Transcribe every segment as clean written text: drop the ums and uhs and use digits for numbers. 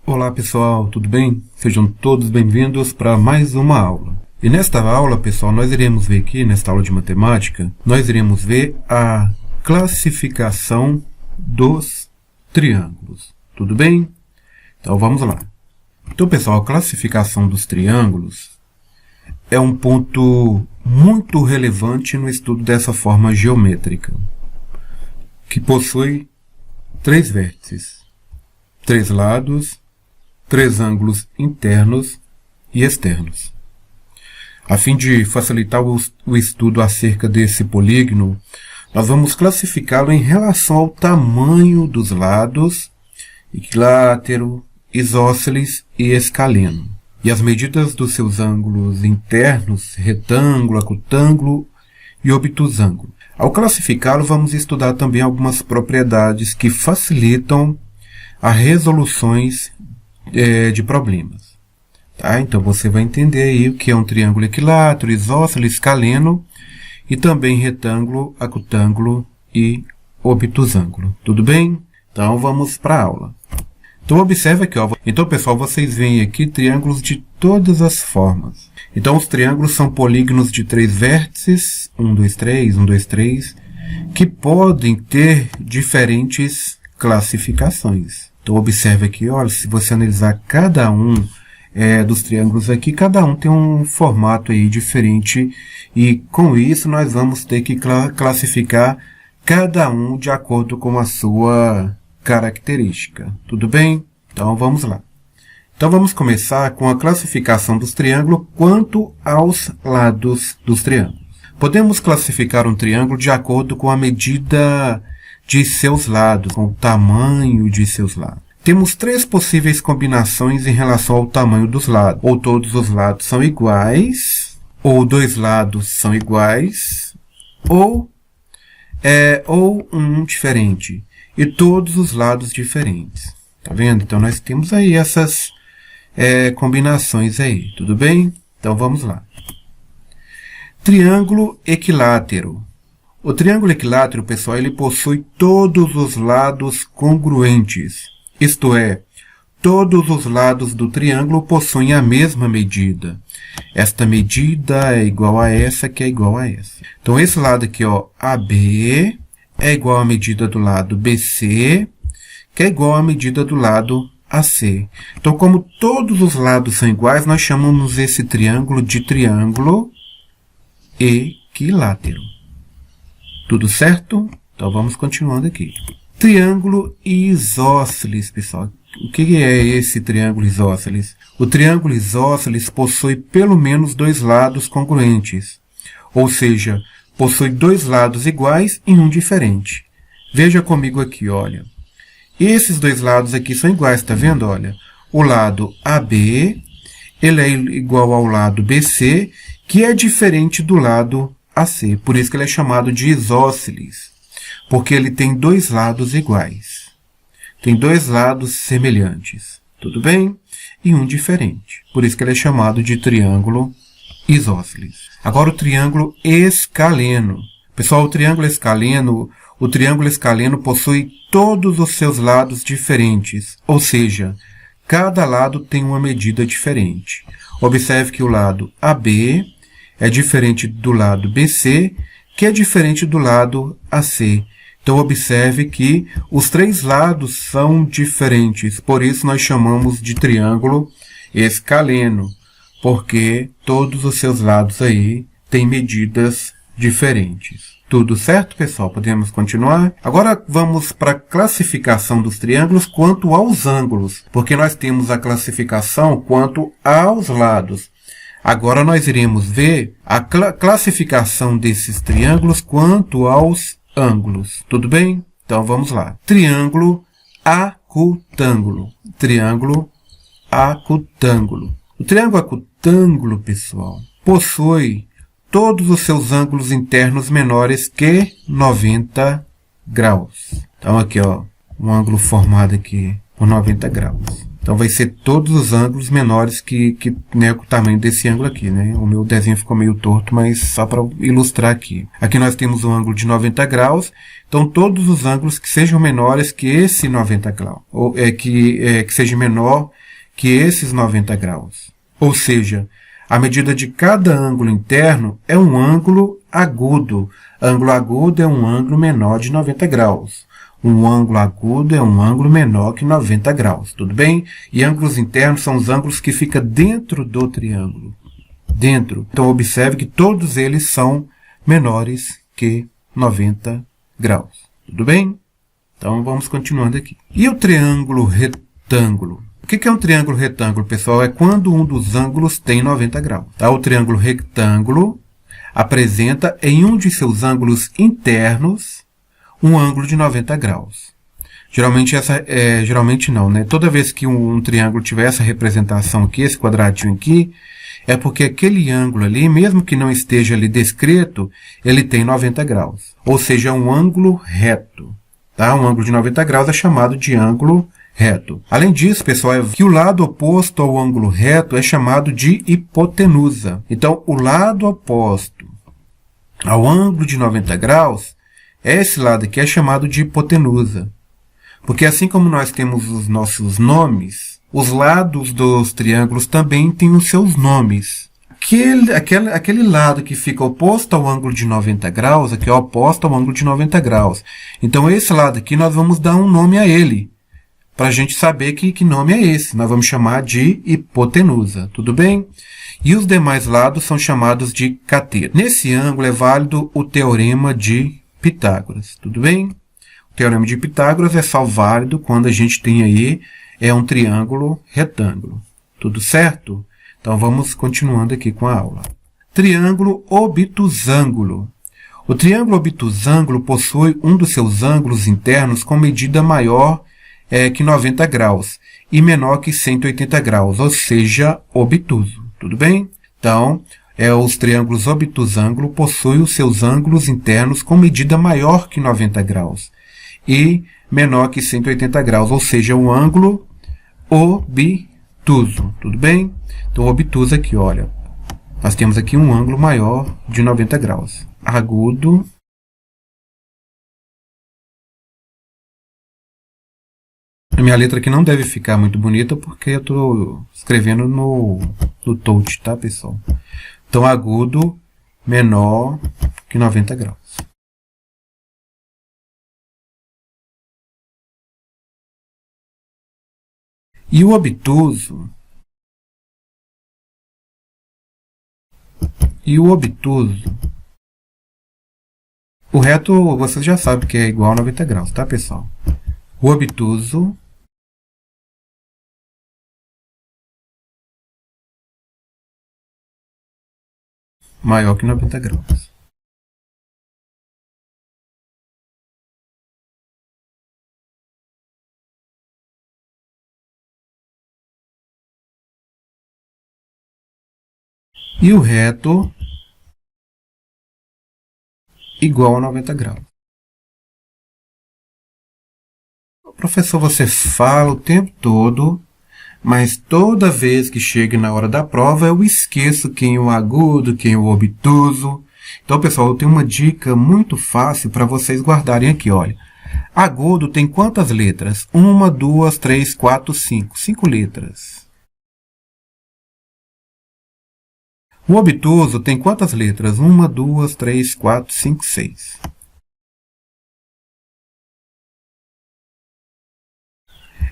Olá pessoal, tudo bem? Sejam todos bem-vindos para mais uma aula. E nesta aula, pessoal, nós iremos ver aqui, nesta aula de matemática, nós iremos ver a classificação dos triângulos. Tudo bem? Então vamos lá. Então, pessoal, a classificação dos triângulos é um ponto muito relevante no estudo dessa forma geométrica, que possui 3 vértices, 3 lados, 3 ângulos internos e externos. A fim de facilitar o estudo acerca desse polígono, nós vamos classificá-lo em relação ao tamanho dos lados, equilátero, isósceles e escaleno, e as medidas dos seus ângulos internos, retângulo, acutângulo e obtusângulo. Ao classificá-lo, vamos estudar também algumas propriedades que facilitam as resoluções de problemas. Tá? Então você vai entender aí o que é um triângulo equilátero, isósceles, escaleno e também retângulo, acutângulo e obtusângulo. Tudo bem? Então vamos para a aula. Então observe aqui, ó. Então pessoal, vocês veem aqui triângulos de todas as formas. Então os triângulos são polígonos de 3 vértices, 1, 2, 3, 1, 2, 3, que podem ter diferentes classificações. Então observe aqui, olha, se você analisar cada um dos triângulos aqui, cada um tem um formato aí diferente e com isso nós vamos ter que classificar cada um de acordo com a sua característica. Tudo bem? Então vamos lá. Então vamos começar com a classificação dos triângulos quanto aos lados dos triângulos. Podemos classificar um triângulo de acordo com a medida de seus lados, com o tamanho de seus lados. Temos 3 possíveis combinações em relação ao tamanho dos lados. Ou todos os lados são iguais, ou 2 lados são iguais, ou um diferente, e todos os lados diferentes. Tá vendo? Então nós temos aí essas combinações aí, tudo bem? Então vamos lá. Triângulo equilátero. O triângulo equilátero, pessoal, ele possui todos os lados congruentes. Isto é, todos os lados do triângulo possuem a mesma medida. Esta medida é igual a essa, que é igual a essa. Então, esse lado aqui, ó, AB, é igual à medida do lado BC, que é igual à medida do lado AC. Então, como todos os lados são iguais, nós chamamos esse triângulo de triângulo equilátero. Tudo certo? Então vamos continuando aqui. Triângulo isósceles, pessoal. O que é esse triângulo isósceles? O triângulo isósceles possui pelo menos 2 lados congruentes. Ou seja, possui 2 lados iguais e um diferente. Veja comigo aqui, olha. Esses 2 lados aqui são iguais, tá vendo? Olha, o lado AB, ele é igual ao lado BC, que é diferente do lado AC. Por isso que ele é chamado de isósceles, porque ele tem 2 lados iguais. Tem 2 lados semelhantes, tudo bem? E um diferente. Por isso que ele é chamado de triângulo isósceles. Agora o triângulo escaleno. Pessoal, o triângulo escaleno possui todos os seus lados diferentes, ou seja, cada lado tem uma medida diferente. Observe que o lado AB é diferente do lado BC, que é diferente do lado AC. Então, observe que os 3 lados são diferentes. Por isso, nós chamamos de triângulo escaleno, porque todos os seus lados aí têm medidas diferentes. Tudo certo, pessoal? Podemos continuar? Agora, vamos para a classificação dos triângulos quanto aos ângulos, porque nós temos a classificação quanto aos lados. Agora nós iremos ver a classificação desses triângulos quanto aos ângulos. Tudo bem? Então vamos lá. Triângulo acutângulo. Triângulo acutângulo. O triângulo acutângulo, pessoal, possui todos os seus ângulos internos menores que 90 graus. Então aqui, ó, um ângulo formado aqui por 90 graus. Então vai ser todos os ângulos menores que né, o tamanho desse ângulo aqui, né? O meu desenho ficou meio torto, mas só para ilustrar aqui. Aqui nós temos um ângulo de 90 graus, então todos os ângulos que sejam menores que esse 90 graus, ou que seja menor que esses 90 graus. Ou seja, a medida de cada ângulo interno é um ângulo agudo. Ângulo agudo é um ângulo menor de 90 graus. Um ângulo agudo é um ângulo menor que 90 graus, tudo bem? E ângulos internos são os ângulos que ficam dentro do triângulo. Dentro. Então, observe que todos eles são menores que 90 graus. Tudo bem? Então, vamos continuando aqui. E o triângulo retângulo? O que é um triângulo retângulo, pessoal? É quando um dos ângulos tem 90 graus. Tá? O triângulo retângulo apresenta em um de seus ângulos internos um ângulo de 90 graus. Geralmente não, né? Toda vez que um triângulo tiver essa representação aqui, esse quadradinho aqui, é porque aquele ângulo ali, mesmo que não esteja ali descrito, ele tem 90 graus. Ou seja, é um ângulo reto. Tá? Um ângulo de 90 graus é chamado de ângulo reto. Além disso, pessoal, é que o lado oposto ao ângulo reto é chamado de hipotenusa. Então, o lado oposto ao ângulo de 90 graus, esse lado aqui é chamado de hipotenusa. Porque assim como nós temos os nossos nomes, os lados dos triângulos também têm os seus nomes. Aquele lado que fica oposto ao ângulo de 90 graus, aqui é oposto ao ângulo de 90 graus. Então, esse lado aqui nós vamos dar um nome a ele, para a gente saber que nome é esse. Nós vamos chamar de hipotenusa, tudo bem? E os demais lados são chamados de cateto. Nesse ângulo é válido o teorema de Pitágoras, tudo bem? O teorema de Pitágoras é só válido quando a gente tem aí um triângulo retângulo. Tudo certo? Então vamos continuando aqui com a aula. Triângulo obtusângulo. O triângulo obtusângulo possui um dos seus ângulos internos com medida maior que 90 graus e menor que 180 graus, ou seja, obtuso. Tudo bem? Então, os triângulos obtusângulo possuem os seus ângulos internos com medida maior que 90 graus e menor que 180 graus, ou seja, um ângulo obtuso. Tudo bem? Então, obtuso aqui, olha, nós temos aqui um ângulo maior de 90 graus. Agudo. A minha letra aqui não deve ficar muito bonita porque eu estou escrevendo no touch, tá, pessoal? Então, agudo menor que 90 graus. E o obtuso? O reto, vocês já sabem que é igual a 90 graus, tá, pessoal? O obtuso maior que 90 graus. E o reto igual a 90 graus. Professor, você fala o tempo todo, mas toda vez que chega na hora da prova eu esqueço quem é o agudo, quem é o obtuso. Então, pessoal, eu tenho uma dica muito fácil para vocês guardarem aqui, olha. Agudo tem quantas letras? 1, 2, 3, 4, 5. 5 letras. O obtuso tem quantas letras? 1, 2, 3, 4, 5, 6.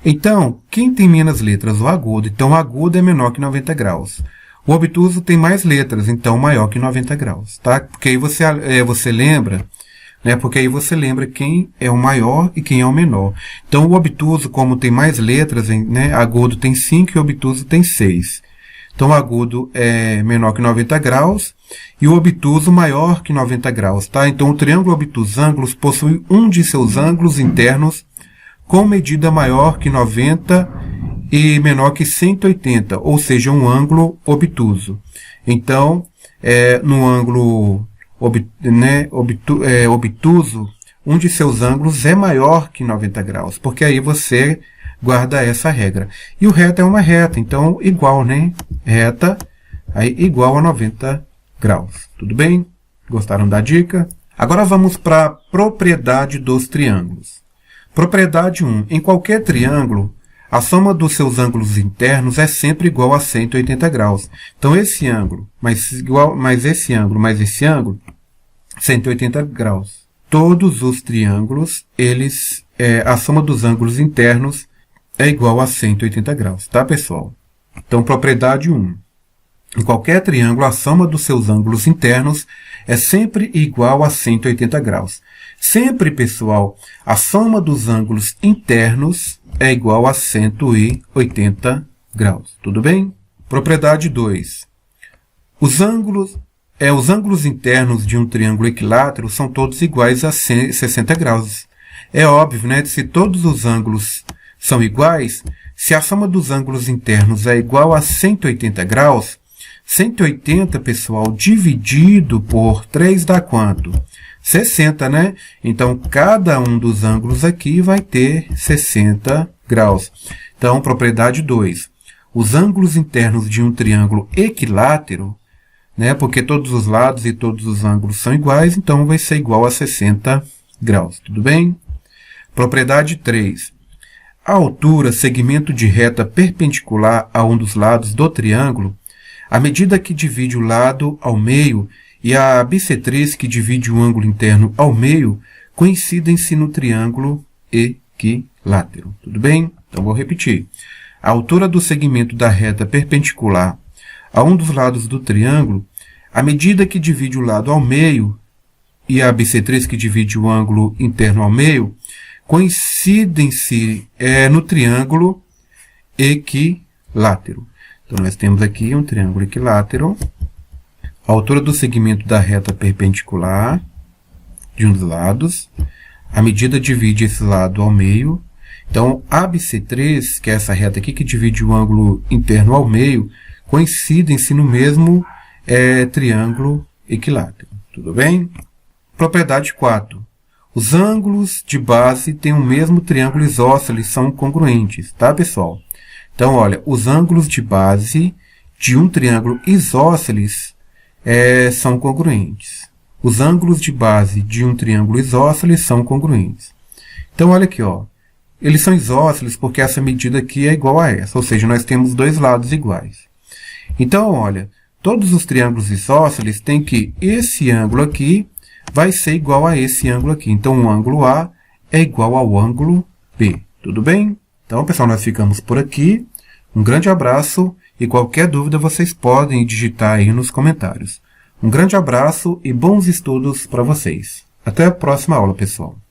Então, quem tem menos letras? O agudo. Então, o agudo é menor que 90 graus. O obtuso tem mais letras, então maior que 90 graus, tá? Porque aí você lembra, né? Porque aí você lembra quem é o maior e quem é o menor. Então, o obtuso, como tem mais letras, né? Agudo tem 5 e o obtuso tem 6. Então, o agudo é menor que 90 graus e o obtuso maior que 90 graus, tá? Então, o triângulo obtusângulos possui um de seus ângulos internos com medida maior que 90 e menor que 180, ou seja, um ângulo obtuso. Então, no ângulo obtuso, um de seus ângulos é maior que 90 graus, porque aí você guarda essa regra. E o reto é uma reta, então igual, né? Reta, aí igual a 90 graus. Tudo bem? Gostaram da dica? Agora vamos para a propriedade dos triângulos. Propriedade 1. Em qualquer triângulo, a soma dos seus ângulos internos é sempre igual a 180 graus. Então, esse ângulo mais esse ângulo mais esse ângulo, 180 graus. Todos os triângulos, a soma dos ângulos internos é igual a 180 graus, tá, pessoal? Então, propriedade 1. Em qualquer triângulo, a soma dos seus ângulos internos é sempre igual a 180 graus. Sempre, pessoal, a soma dos ângulos internos é igual a 180 graus. Tudo bem? Propriedade 2. Os ângulos internos de um triângulo equilátero são todos iguais a 60 graus. É óbvio, né? Se todos os ângulos são iguais, se a soma dos ângulos internos é igual a 180 graus, 180, pessoal, dividido por 3 dá quanto? 60, né? Então, cada um dos ângulos aqui vai ter 60 graus. Então, propriedade 2. Os ângulos internos de um triângulo equilátero, né? Porque todos os lados e todos os ângulos são iguais, então vai ser igual a 60 graus. Tudo bem? Propriedade 3. A altura, segmento de reta perpendicular a um dos lados do triângulo, a medida que divide o lado ao meio e a bissetriz que divide o ângulo interno ao meio coincidem-se no triângulo equilátero. Tudo bem? Então, vou repetir. A altura do segmento da reta perpendicular a um dos lados do triângulo, a medida que divide o lado ao meio e a bissetriz que divide o ângulo interno ao meio coincidem-se no triângulo equilátero. Então, nós temos aqui um triângulo equilátero. A altura do segmento da reta perpendicular de um dos lados. A medida divide esse lado ao meio. Então, a bissetriz, que é essa reta aqui que divide o ângulo interno ao meio, coincidem-se no mesmo triângulo equilátero. Tudo bem? Propriedade 4. Os ângulos de base têm o mesmo triângulo isósceles, são congruentes, tá, pessoal? Então, olha, os ângulos de base de um triângulo isósceles são congruentes. Os ângulos de base de um triângulo isósceles são congruentes. Então, olha aqui, ó. Eles são isósceles porque essa medida aqui é igual a essa, ou seja, nós temos dois lados iguais. Então, olha, todos os triângulos isósceles têm que esse ângulo aqui vai ser igual a esse ângulo aqui. Então, o ângulo A é igual ao ângulo B. Tudo bem? Então, pessoal, nós ficamos por aqui. Um grande abraço e qualquer dúvida vocês podem digitar aí nos comentários. Um grande abraço e bons estudos para vocês. Até a próxima aula, pessoal.